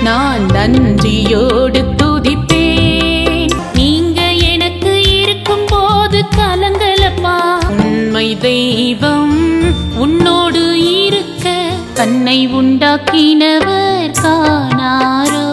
நான் நன்றியோடு துதிப்பேன். நீங்க எனக்கு இருக்கும் போது கலங்கலப்பா. உண்மை தெய்வம் உன்னோடு இருக்க தன்னை உண்டாக்கினவர் காணாரோ.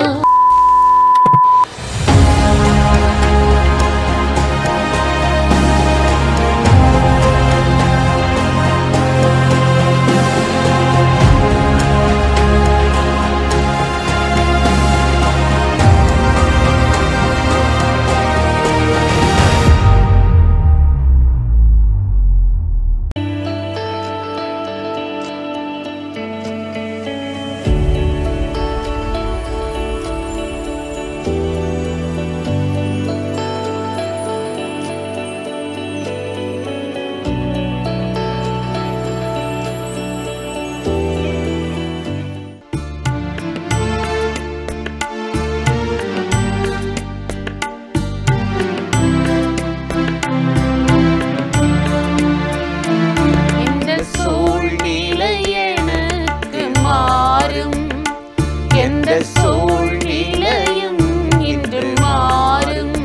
சூழ்நிலையும் இன்று மாறும்.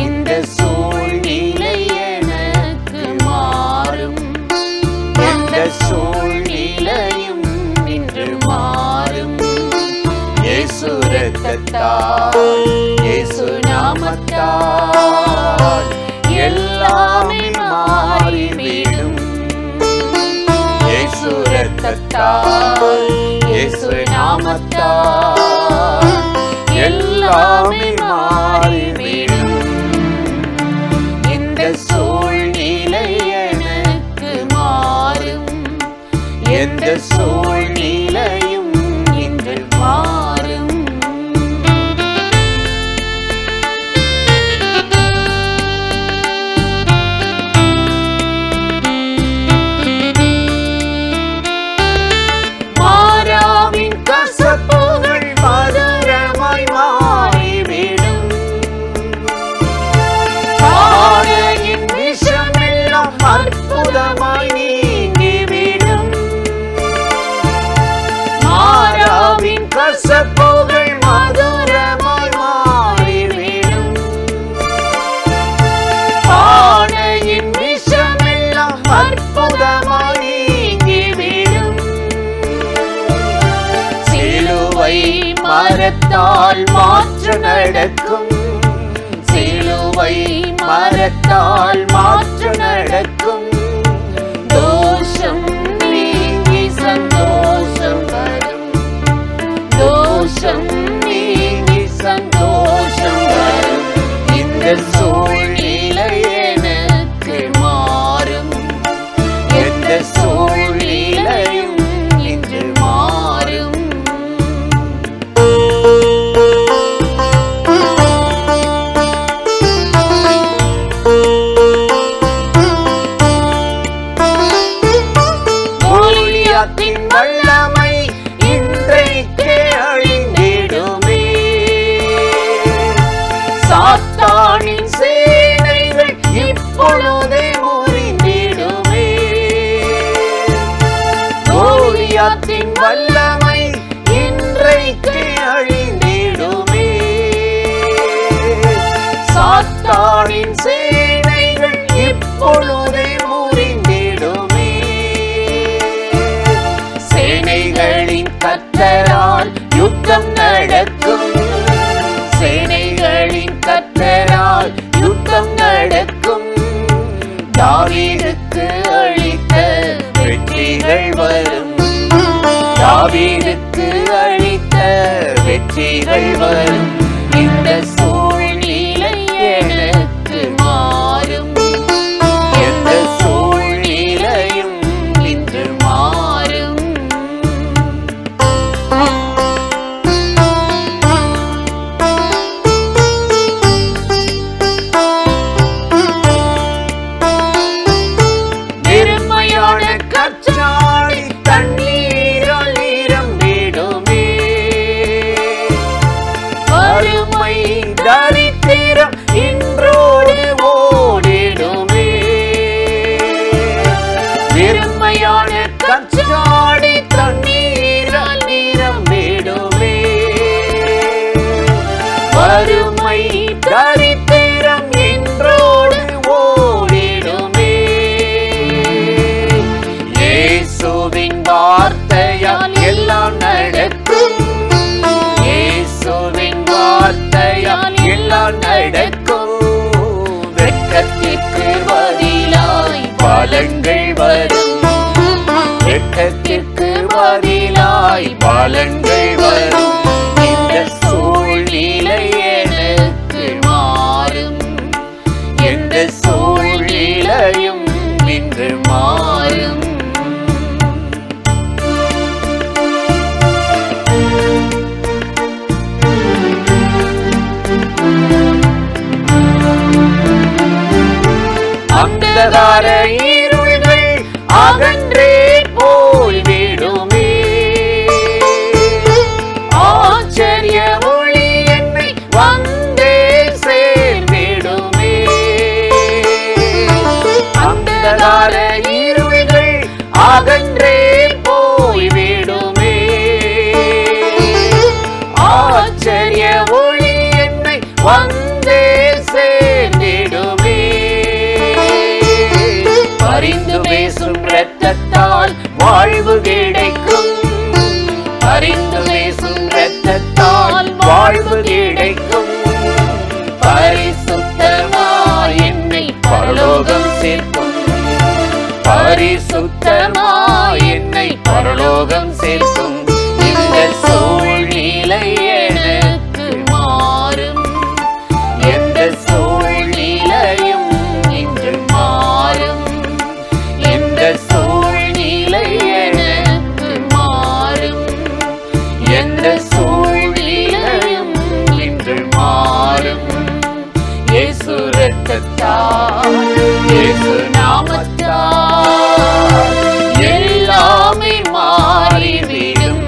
இந்த சூழ்நிலை எனக்கு மாறும். எந்த சூழ்நிலையும் இன்று மாறும். இயேசு இரத்தத்தால், இயேசு நாமத்தால் எல்லாமே மாறிவிடும். இயேசு இரத்தத்தால், இயேசு நாமத்தால் எல்லாமே மாறிவிடும். இந்த சூழ்நிலை எனக்கு மாறும். எந்த சூழ்நிலையும் இன்று மாறும். கசப்புகள் மதுரமாய் மாறிவிடும். பாறையின் விஷமெல்லாம் அற்புதமாய் நீங்கிவிடும். மாறாவின் கசப்புகள் மதுரமாய் மாறிவிடும். பாறையின் விஷமெல்லாம் அற்புதமாய் நீங்கிவிடும். சிலுவை மரத்தால் மாற்று நடக்கும். சிலுவை மரத்தால் மாற்று நடக்கும். தோஷம் நீங்கி சந்தோஷம் வரும். தோஷம் நீங்கி சந்தோஷம் வரும். இந்த சூழ்நிலை எனக்கு மாறும். எந்த சூழ்நிலையும் இன்று மாறும். கோலியாத்தின் வல்லமை இன்றைக்கே அழிந்திடுமே. சாத்தானின் சேனைகள் இப்பொழுதே முறிந்திடுமே. கோலியாத்தின் வல்லமை இன்றைக்கே அழிந்திடுமே. சாத்தானின் சேனைகள் இப்பொழுதே முறிந்திடுமே. சேனைகளின் கர்த்தரால் யுத்தம் நடக்கும். சேனைகளின் கர்த்தரால் யுத்தம் நடக்கும். தாவீதுக்கு அளித்த வெற்றிகள் வரும். தாவீதுக்கு அளித்த வெற்றிகள் வரும். இந்த சூழ்நிலை எனக்கு மாறும். எந்த சூழ்நிலையும் இன்று மாறும். வெறுமையான கற்றாழை தண்ணீரால் நிரம்பிடுமே. வறுமை வறுமை தரித்திரம் என்றோடு ஓடிடுமே. இயேசுவின் வார்த்தையால் எல்லாம் நடக்கும். இயேசுவின் வார்த்தையால் எல்லாம் நடக்கும். வெட்கத்திற்கு பதிலாய் பலன்கள் வரும். வெட்கத்திற்கு பதிலாய் பலன்கள் வரும். இந்த சூழ்நிலை எனக்கு மாறும். எந்த சூழ்நிலையும் இன்று மாறும். அந்தகார இருள்கள் அகன்றே போய்விடுமே. ஆச்சரிய ஒளி என்னை வந்தே சேர்ந்திடுமே. அந்தகார இருள்கள் அகன்றே போய்விடுமே. ஆச்சரிய ஒளி என்னை வந்தே சேர்ந்திடுமே. பரிந்து பேசும் இரத்தத்தால் வாழ்வு கிடைக்கும். பரிந்து பேசும் இரத்தத்தால் வாழ்வு கிடைக்கும். பரிசுத்தமாய் என்னை பரலோகம் சேர்க்கும். பரிசுத்தமாய் என்னை பரலோகம் சேர்க்கும். இந்த சூழ்நிலை எனக்கு மாறும். எந்த சூழ்நிலையும் இன்று மாறும். எந்த சூழ்நிலை எனக்கு மாறும். எந்த சூழ்நிலையும் இன்று மாறும். இயேசு இரத்தத்தால், இயேசு நாமத்தால் எல்லாமே மாறிவிடும்.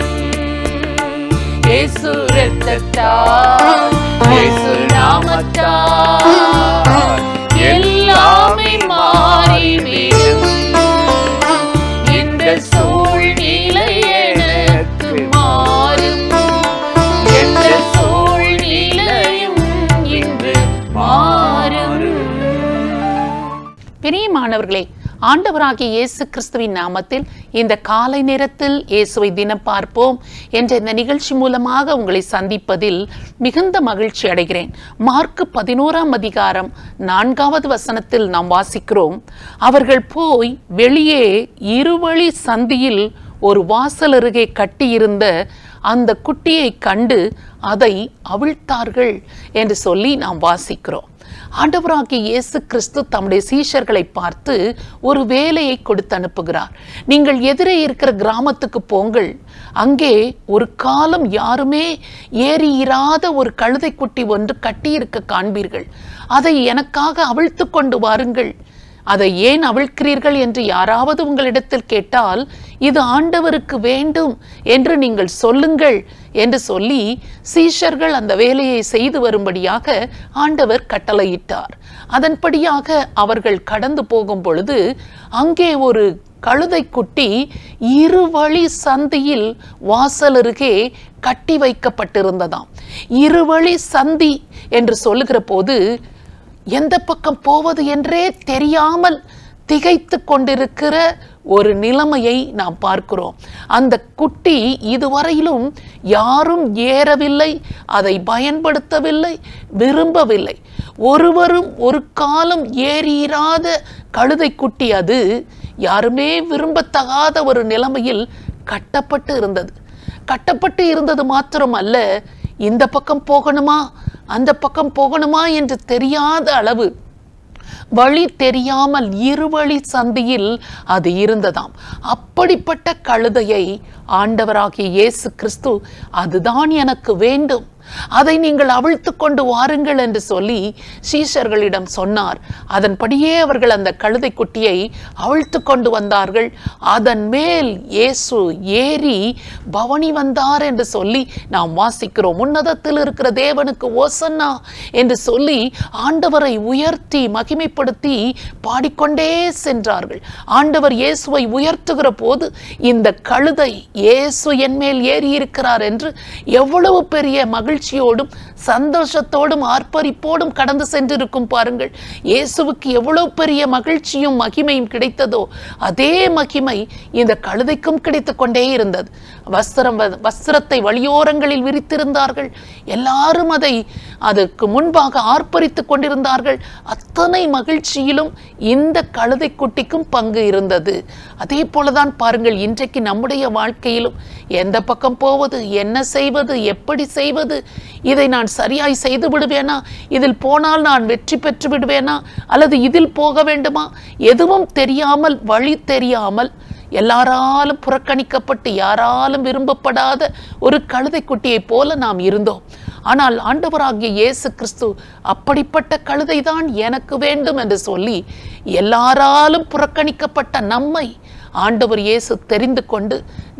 இயேசு இரத்தத்தால், இயேசு நாமத்தால் எல்லாமே மாறிவிடும். இந்த சூழ்நிலை எனக்கு மாறும். எந்த சூழ்நிலையும் இன்று மாறும். பிரியமானவர்களே, ஆண்டவராகிய இயேசு கிறிஸ்துவின் நாமத்தில் இந்த காலை நேரத்தில் இயேசுவை தினம் பார்ப்போம் என்ற இந்த நிகழ்ச்சி மூலமாக உங்களை சந்திப்பதில் மிகுந்த மகிழ்ச்சி அடைகிறேன். மார்க்கு 11ஆம் அதிகாரம் 4வது வசனத்தில் நாம் வாசிக்கிறோம், அவர்கள் போய் வெளியே இருவழி சந்தியில் ஒரு வாசல் அருகே கட்டியிருந்த அந்த குட்டியை கண்டு அதை அவிழ்த்தார்கள் என்று சொல்லி நாம் வாசிக்கிறோம். ஆண்டவராகிய இயேசு கிறிஸ்து தம்முடைய சீஷர்களை பார்த்து ஒரு வேலையை கொடுத்து அனுப்புகிறார். நீங்கள் எதிரே இருக்கிற கிராமத்துக்கு போங்கள். அங்கே ஒரு காலம் யாருமே ஏறியிராத ஒரு கழுதைக்குட்டி ஒன்று கட்டியிருக்க காண்பீர்கள். அதை எனக்காக அவிழ்த்து கொண்டு வாருங்கள். அதை ஏன் அவிழ்க்கிறீர்கள் என்று யாராவது உங்களிடத்தில் கேட்டால், இது ஆண்டவருக்கு வேண்டும் என்று நீங்கள் சொல்லுங்கள் என்று சொல்லி சீஷர்கள் அந்த வேலையை செய்து வரும்படியாக ஆண்டவர் கட்டளையிட்டார். அதன்படியாக அவர்கள் கடந்து போகும் பொழுது அங்கே ஒரு கழுதைக்குட்டி இருவழி சந்தியில் வாசல் அருகே கட்டி வைக்கப்பட்டிருந்ததாம். இருவழி சந்தி என்று சொல்லுகிற போது எந்த பக்கம் போவது என்றே தெரியாமல் திகைத்து கொண்டிருக்கிற ஒரு நிலைமையை நாம் பார்க்கிறோம். அந்த குட்டி இதுவரையிலும் யாரும் ஏறவில்லை, அதை பயன்படுத்தவில்லை, விரும்பவில்லை. ஒருவரும் ஒரு காலம் ஏறியிராத கழுதை குட்டி அது யாருமே விரும்பத்தகாத ஒரு நிலைமையில் கட்டப்பட்டு இருந்தது. கட்டப்பட்டு இருந்தது மாத்திரமல்ல, இந்த பக்கம் போகணுமா அந்த பக்கம் போகணுமா என்று தெரியாத அளவு வழி தெரியாமல் இருவழி சந்தியில் அது இருந்ததாம். அப்படிப்பட்ட கழுதையை ஆண்டவராகிய இயேசு கிறிஸ்து அதுதான் எனக்கு வேண்டும், அதை நீங்கள் அவிழ்த்து கொண்டு வாருங்கள் என்று சொல்லி சீஷர்களிடம் சொன்னார். அதன்படியே அவர்கள் அந்த கழுதை குட்டியை அவிழ்த்து கொண்டு வந்தார்கள். அதன் மேல் இயேசு ஏறி பவனி வந்தார் என்று சொல்லி நாம் வாசிக்கிறோம். உன்னதத்தில் இருக்கிற தேவனுக்கு ஓசன்னா என்று சொல்லி ஆண்டவரை உயர்த்தி மகிமைப்படுத்தி பாடிக்கொண்டே சென்றார்கள். ஆண்டவர் இயேசுவை உயர்த்துகிற போது இந்த கழுதை இயேசு என் மேல் ஏறி இருக்கிறார் என்று எவ்வளவு பெரிய மகிழ்ச்சி மகிழ்ச்சியோடும் சந்தோஷத்தோடும் ஆர்ப்பரிப்போடும் கடந்து சென்றிருக்கும் பாருங்கள். இயேசுவுக்கு எவ்வளவு பெரிய மகிழ்ச்சியும் மகிமையும் கிடைத்ததோ அதே மகிமை இந்த கழுதைக்கும் கிடைத்து கொண்டே இருந்தது. வஸ்திரத்தை வழியோரங்களில் விரித்திருந்தார்கள். எல்லாரும் அதற்கு முன்பாக ஆர்ப்பரித்துக் கொண்டிருந்தார்கள். அத்தனை மகிழ்ச்சியிலும் இந்த கழுதை குட்டிக்கும் பங்கு இருந்தது. அதே போலதான் பாருங்கள், இன்றைக்கு நம்முடைய வாழ்க்கையிலும் எந்த பக்கம் போவது, என்ன செய்வது, எப்படி செய்வது, இதை நான் சரியாய் செய்து விடுவேனா, இதில் போனால் நான் வெற்றி பெற்று விடுவேனா, அல்லது இதில் போக வேண்டுமா, எதுவும் தெரியாமல், வழி தெரியாமல், எல்லாராலும் புறக்கணிக்கப்பட்டு யாராலும் விரும்பப்படாத ஒரு கழுதை குட்டியை போல நாம் இருந்தோம். ஆனால் ஆண்டவராகிய இயேசு கிறிஸ்து அப்படிப்பட்ட கழுதை தான் எனக்கு வேண்டும் என்று சொல்லி எல்லாராலும் புறக்கணிக்கப்பட்ட நம்மை ஆண்டவர் இயேசு தெரிந்து கொண்டு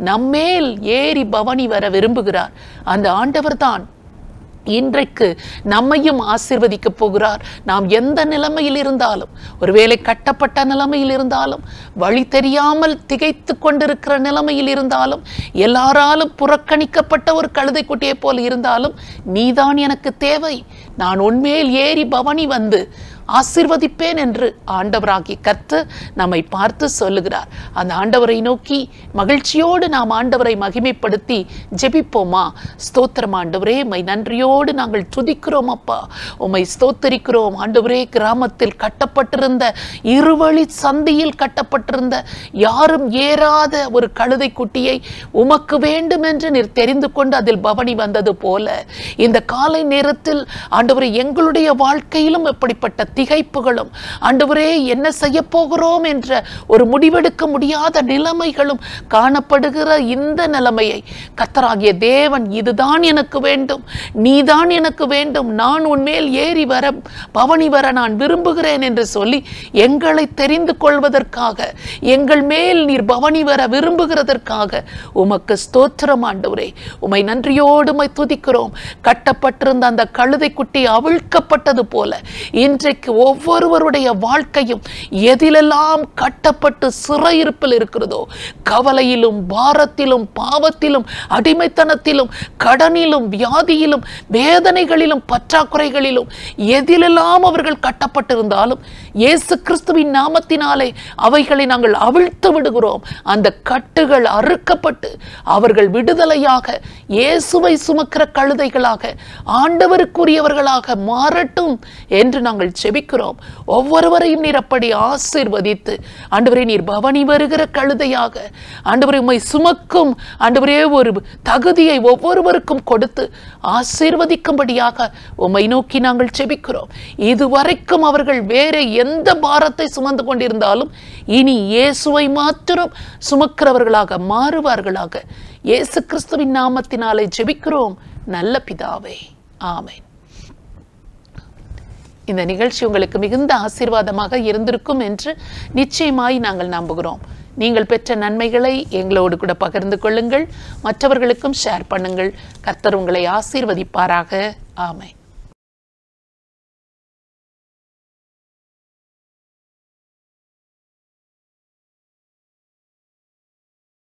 நம்மேல் ஏறி பவனி வர விரும்புகிறார். அந்த ஆண்டவர் தான் இன்றைக்கு நம்மையும் ஆசீர்வதிக்க போகிறார். நாம் எந்த நிலைமையில் இருந்தாலும், ஒருவேளை கட்டப்பட்ட நிலைமையில் இருந்தாலும், வழி தெரியாமல் திகைத்து கொண்டிருக்கிற நிலைமையில் இருந்தாலும், எல்லாராலும் புறக்கணிக்கப்பட்ட ஒரு கழுதை குட்டியை போல் இருந்தாலும், நீதான் எனக்கு தேவை, நான் உன்மேல் ஏறி பவனி வந்து ஆசீர்வதிப்பேன் என்று ஆண்டவராகிய கர்த்தர் நம்மை பார்த்து சொல்லுகிறார். அந்த ஆண்டவரை நோக்கி மகிழ்ச்சியோடு நாம் ஆண்டவரை மகிமைப்படுத்தி ஜெபிப்போமா? ஸ்தோத்திரம் ஆண்டவரே, உம்மை நன்றியோடு நாங்கள் துதிக்கிறோம் அப்பா, உம்மை ஸ்தோத்தரிக்கிறோம் ஆண்டவரே. கிராமத்தில் கட்டப்பட்டிருந்த, இருவழி சந்தியில் கட்டப்பட்டிருந்த, யாரும் ஏறாத ஒரு கழுதை குட்டியை உமக்கு வேண்டும் என்று நீர் தெரிந்து கொண்டு அதில் பவனி வந்தது போல இந்த காலை நேரத்தில் ஆண்டவரே எங்களுடைய வாழ்க்கையிலும் எப்படிப்பட்ட திகைப்புகளும், ஆண்டவரே என்ன செய்ய போகிறோம் என்ற ஒரு முடிவெடுக்க முடியாத நிலைமைகளும் காணப்படுகிற இந்த நிலைமையை கர்த்தராகிய தேவன், இதுதான் எனக்கு வேண்டும், நீதான் எனக்கு வேண்டும், நான் உன்மேல் ஏறி வர பவனி வர நான் விரும்புகிறேன் என்று சொல்லி எங்களை தெரிந்து கொள்வதற்காக, எங்கள் மேல் நீர் பவனி வர விரும்புகிறதற்காக உமக்கு ஸ்தோத்திரம் ஆண்டவரே. உம்மை நன்றியோடு உம்மை துதிக்கிறோம். கட்டப்பட்டிருந்த அந்த கழுதை குட்டி அவிழ்க்கப்பட்டது போல இன்றைக்கு ஒவ்வொருவருடைய வாழ்க்கையும் எதிலெல்லாம் கட்டப்பட்டு சிறையிருப்பில் இருக்கிறதோ, கவலையிலும், பாரத்திலும், பாவத்திலும், அடிமைத்தனத்திலும், கடனிலும், வியாதியிலும், வேதனைகளிலும், பற்றாக்குறைகளிலும் எதிலெல்லாம் அவர்கள் கட்டப்பட்டிருந்தாலும் இயேசு கிறிஸ்துவின் நாமத்தினாலே அவைகளை நாங்கள் அவிழ்த்து விடுகிறோம். அந்த கட்டுகள் அறுக்கப்பட்டு அவர்கள் விடுதலையாக இயேசுவை சுமக்கிற கழுதைகளாக, ஆண்டவருக்குரியவர்களாக மாறட்டும் என்று நாங்கள் செபிக்கிறோம். ஒவ்வொருவரையும் நீர் அப்படி ஆசீர்வதித்து ஆண்டவரே, நீர் பவனி வருகிற கழுதையாக ஆண்டவரே உம்மை சுமக்கும் ஆண்டவரே ஒரு தகுதியை ஒவ்வொருவருக்கும் கொடுத்து ஆசீர்வதிக்கும்படியாக உம்மை நோக்கி நாங்கள் செபிக்கிறோம். இதுவரைக்கும் அவர்கள் வேற எந்த பாரத்தை சுமந்து கொண்டிருந்தாலும் இனி இயேசுவை மாத்திரம் சுமக்கிறவர்களாக மாறுவார்களாக. இயேசு கிறிஸ்துவின் நாமத்தினாலே ஜெபிக்கிறோம் நல்ல பிதாவே, ஆமென். இந்த நிகழ்ச்சி உங்களுக்கு மிகுந்த ஆசீர்வாதமாக இருந்திருக்கும் என்று நிச்சயமாய் நாங்கள் நம்புகிறோம். நீங்கள் பெற்ற நன்மைகளை எங்களோடு கூட பகிர்ந்து கொள்ளுங்கள், மற்றவர்களுக்கும் ஷேர் பண்ணுங்கள். கர்த்தர் உங்களை ஆசீர்வதிப்பாராக. ஆமென்.